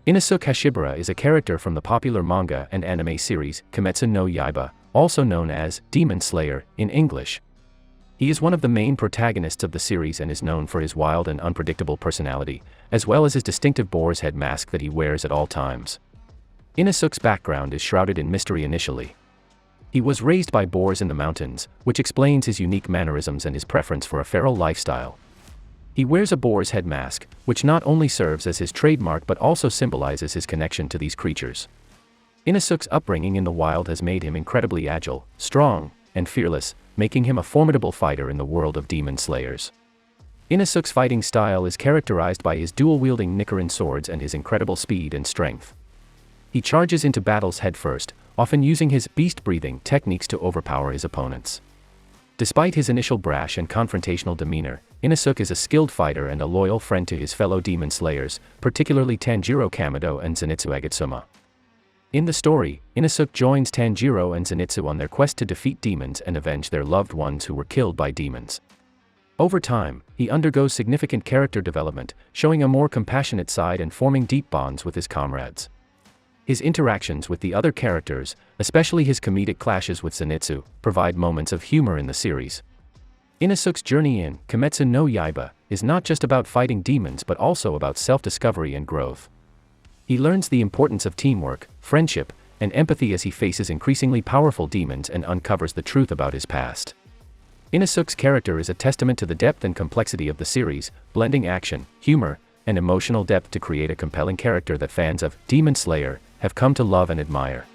Inosuke Hashibira is a character from the popular manga and anime series Kimetsu no Yaiba, also known as Demon Slayer in English. He is one of the main protagonists of the series and is known for his wild and unpredictable personality, as well as his distinctive boar's head mask that he wears at all times. Inosuke's background is shrouded in mystery initially. He was raised by boars in the mountains, which explains his unique mannerisms and his preference for a feral lifestyle. He wears a boar's head mask, which not only serves as his trademark but also symbolizes his connection to these creatures. Inosuke's upbringing in the wild has made him incredibly agile, strong, and fearless, making him a formidable fighter in the world of demon slayers. Inosuke's fighting style is characterized by his dual-wielding Nichiren swords and his incredible speed and strength. He charges into battles headfirst, often using his beast-breathing techniques to overpower his opponents. Despite his initial brash and confrontational demeanor, Inosuke is a skilled fighter and a loyal friend to his fellow demon slayers, particularly Tanjiro Kamado and Zenitsu Agatsuma. In the story, Inosuke joins Tanjiro and Zenitsu on their quest to defeat demons and avenge their loved ones who were killed by demons. Over time, he undergoes significant character development, showing a more compassionate side and forming deep bonds with his comrades. His interactions with the other characters, especially his comedic clashes with Zenitsu, provide moments of humor in the series. Inosuke's journey in Kimetsu no Yaiba is not just about fighting demons but also about self-discovery and growth. He learns the importance of teamwork, friendship, and empathy as he faces increasingly powerful demons and uncovers the truth about his past. Inosuke's character is a testament to the depth and complexity of the series, blending action, humor, and emotional depth to create a compelling character that fans of Demon Slayer have come to love and admire.